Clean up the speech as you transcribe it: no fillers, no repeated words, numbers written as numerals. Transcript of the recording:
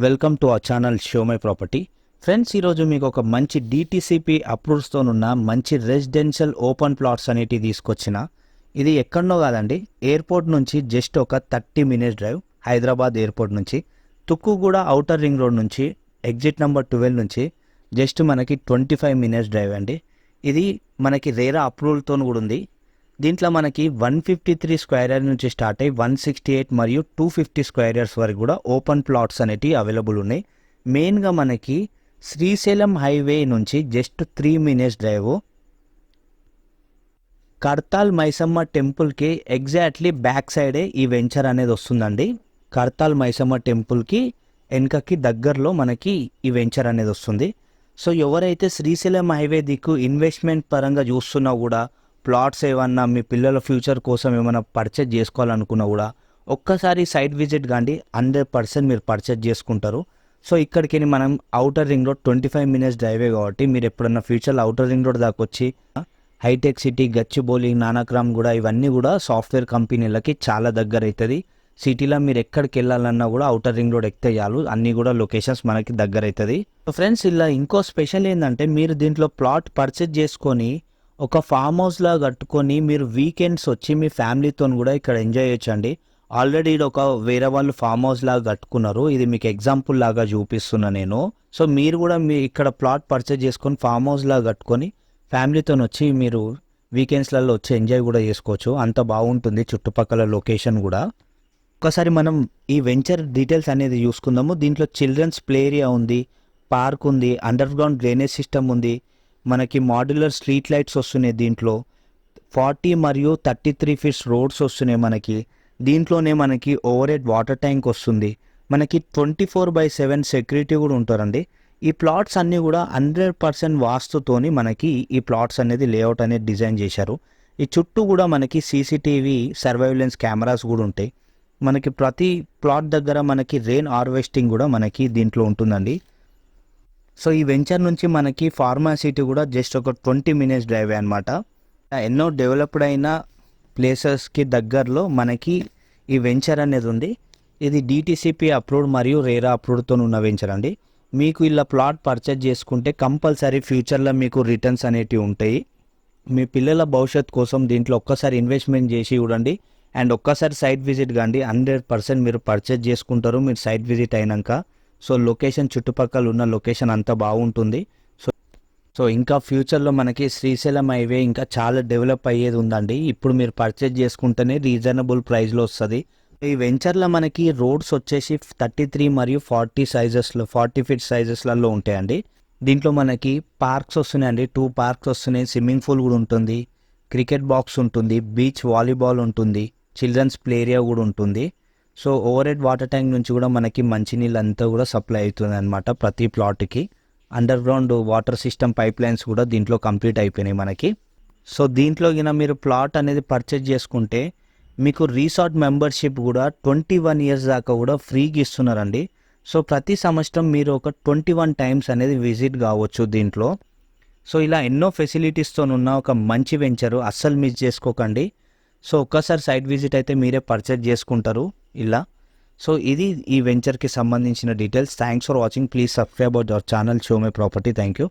Welcome to our channel show my property. Friends, ఈరోజు మీకు ఒక మంచి DTCP అప్రూవ్స్తో ఉన్న మంచి రెసిడెన్షియల్ ఓపెన్ ప్లాట్స్ అనేటివి తీసుకొచ్చిన. ఇది ఎక్కడనో కాదండి, ఎయిర్పోర్ట్ నుంచి జస్ట్ ఒక 30 minutes డ్రైవ్. హైదరాబాద్ ఎయిర్పోర్ట్ నుంచి తుక్కుగూడ ఔటర్ రింగ్ రోడ్ నుంచి ఎగ్జిట్ నెంబర్ 12 నుంచి జస్ట్ మనకి 25 minutes డ్రైవ్ అండి. ఇది మనకి రేరా అప్రూవల్తో కూడా ఉంది. దీంట్లో మనకి 153 స్క్వేర్ యార్డ్ నుంచి స్టార్ట్ అయ్యి 168 మరియు 250 స్క్వేర్ యార్డ్స్ వరకు కూడా ఓపెన్ ప్లాట్స్ అనేటివి అవైలబుల్ ఉన్నాయి. మెయిన్గా మనకి శ్రీశైలం హైవే నుంచి just 3 minutes drive Kadthal Maisamma టెంపుల్కి ఎగ్జాక్ట్లీ బ్యాక్ సైడే ఈ వెంచర్ అనేది వస్తుందండి. కర్తాల్ మైసమ్మ టెంపుల్కి వెనకకి దగ్గరలో మనకి ఈ వెంచర్ అనేది వస్తుంది. సో ఎవరైతే శ్రీశైలం హైవే దిక్కు ఇన్వెస్ట్మెంట్ పరంగా చూస్తున్నా కూడా, ప్లాట్స్ ఏమన్నా మీ పిల్లల ఫ్యూచర్ కోసం ఏమైనా పర్చేజ్ చేసుకోవాలనుకున్నా కూడా ఒక్కసారి సైట్ విజిట్ కాండి, 100% మీరు పర్చేజ్ చేసుకుంటారు. సో ఇక్కడికి మనం ఔటర్ రింగ్ రోడ్ 25 minutes డ్రైవే కాబట్టి మీరు ఎప్పుడన్నా ఫ్యూచర్లో ఔటర్ రింగ్ రోడ్ దాకా వచ్చి హైటెక్ సిటీ, గచ్చిబౌలి, నానక్రామ్ కూడా ఇవన్నీ కూడా సాఫ్ట్వేర్ కంపెనీలకి చాలా దగ్గర అవుతుంది. సిటీలో మీరు ఎక్కడికి వెళ్ళాలన్నా కూడా ఔటర్ రింగ్ రోడ్ ఎక్కితే చాలు, అన్నీ కూడా లొకేషన్స్ మనకి దగ్గర అవుతుంది. సో ఫ్రెండ్స్, ఇలా ఇంకో స్పెషల్ ఏంటంటే మీరు దీంట్లో ప్లాట్ పర్చేజ్ చేసుకొని ఒక ఫామ్ హౌస్లా కట్టుకొని మీరు వీకెండ్స్ వచ్చి మీ ఫ్యామిలీతో కూడా ఇక్కడ ఎంజాయ్ చేయొచ్చండి. ఆల్రెడీ ఇది ఒక వేరే వాళ్ళు ఫామ్ హౌస్ లాగా కట్టుకున్నారు. ఇది మీకు ఎగ్జాంపుల్ లాగా చూపిస్తున్నా నేను. సో మీరు కూడా మీ ఇక్కడ ప్లాట్ పర్చేజ్ చేసుకొని ఫామ్ హౌస్ లాగా కట్టుకొని ఫ్యామిలీతో వచ్చి మీరు వీకెండ్స్లలో వచ్చి ఎంజాయ్ కూడా చేసుకోవచ్చు. అంత బాగుంటుంది చుట్టుపక్కల లొకేషన్ కూడా. ఒకసారి మనం ఈ వెంచర్ డీటెయిల్స్ అనేది చూసుకుందాము. దీంట్లో చిల్డ్రన్స్ ప్లే ఏరియా ఉంది, పార్క్ ఉంది, అండర్ గ్రౌండ్ డ్రైనేజ్ సిస్టమ్ ఉంది, మనకి మాడ్యులర్ స్ట్రీట్ లైట్స్ వస్తున్నాయి. దీంట్లో 40 మరియు 33 feet రోడ్స్ వస్తున్నాయి మనకి. దీంట్లోనే మనకి ఓవర్ హెడ్ వాటర్ ట్యాంక్ వస్తుంది. మనకి 24/7 సెక్యూరిటీ కూడా ఉంటారండి. ఈ ప్లాట్స్ అన్నీ కూడా 100% వాస్తుతోని మనకి ఈ ప్లాట్స్ అనేది లేఅవుట్ అనేది డిజైన్ చేశారు. ఈ చుట్టూ కూడా మనకి CCTV సర్వైలెన్స్ కెమెరాస్ కూడా ఉంటాయి. మనకి ప్రతి ప్లాట్ దగ్గర మనకి రెయిన్ హార్వెస్టింగ్ కూడా మనకి దీంట్లో ఉంటుందండి. సో ఈ వెంచర్ నుంచి మనకి ఫార్మాసిటీ కూడా జస్ట్ ఒక 20 minutes డ్రైవే అనమాట. ఎన్నో డెవలప్డ్ అయిన ప్లేసెస్కి దగ్గరలో మనకి ఈ వెంచర్ అనేది ఉంది. ఇది DTCP అప్రూవ్డ్ మరియు రేరా అప్రూవ్డ్తో ఉన్న వెంచర్ అండి. మీకు ఇలా ప్లాట్ పర్చేజ్ చేసుకుంటే కంపల్సరీ ఫ్యూచర్లో మీకు రిటర్న్స్ అనేటివి ఉంటాయి. మీ పిల్లల భవిష్యత్ కోసం దీంట్లో ఒక్కసారి ఇన్వెస్ట్మెంట్ చేసి చూడండి అండ్ ఒక్కసారి సైట్ విజిట్ కాండి, 100% మీరు పర్చేజ్ చేసుకుంటారు మీరు సైట్ విజిట్ అయినాక. సో లొకేషన్, చుట్టుపక్కల ఉన్న లొకేషన్ అంతా బాగుంటుంది. సో ఇంకా ఫ్యూచర్లో మనకి శ్రీశైలం హైవే ఇంకా చాలా డెవలప్ అయ్యేది ఉందండి. ఇప్పుడు మీరు పర్చేజ్ చేసుకుంటేనే రీజనబుల్ ప్రైస్లో వస్తుంది. ఈ వెంచర్లో మనకి రోడ్స్ వచ్చేసి 33 మరియు 40 feet సైజెస్లలో ఉంటాయండి. దీంట్లో మనకి పార్క్స్ వస్తున్నాయండి, 2 parks వస్తున్నాయి, స్విమ్మింగ్ పూల్ కూడా ఉంటుంది, క్రికెట్ బాక్స్ ఉంటుంది, బీచ్ వాలీబాల్ ఉంటుంది, చిల్డ్రన్స్ ప్లే ఏరియా కూడా ఉంటుంది. So over head water tank నుంచి కూడా మనకి మంచినీళ్ళు అంతా కూడా సప్లై అవుతుంది అనమాట ప్రతి ప్లాట్కి. Underground water system pipe lines కూడా దీంట్లో కంప్లీట్ అయిపోయినాయి మనకి. సో దీంట్లో గిన మీరు ప్లాట్ అనేది పర్చేజ్ చేసుకుంటే మీకు రీసార్ట్ మెంబర్షిప్ కూడా 21 years దాకా కూడా ఫ్రీగా ఇస్తున్నారండి. సో ప్రతి సంవత్సరం మీరు ఒక 21 times అనేది విజిట్ కావచ్చు దీంట్లో. సో ఇలా ఎన్నో ఫెసిలిటీస్తో ఉన్న ఒక మంచి వెంచరు, అస్సలు మిస్ చేసుకోకండి. సో ఒక్కసారి సైట్ విజిట్ అయితే మీరే పర్చేజ్ చేసుకుంటారు ఇలా. సో ఇది ఈ వెంచర్కి సంబంధించిన details. Thanks for watching. Please subscribe our channel show my property. Thank you.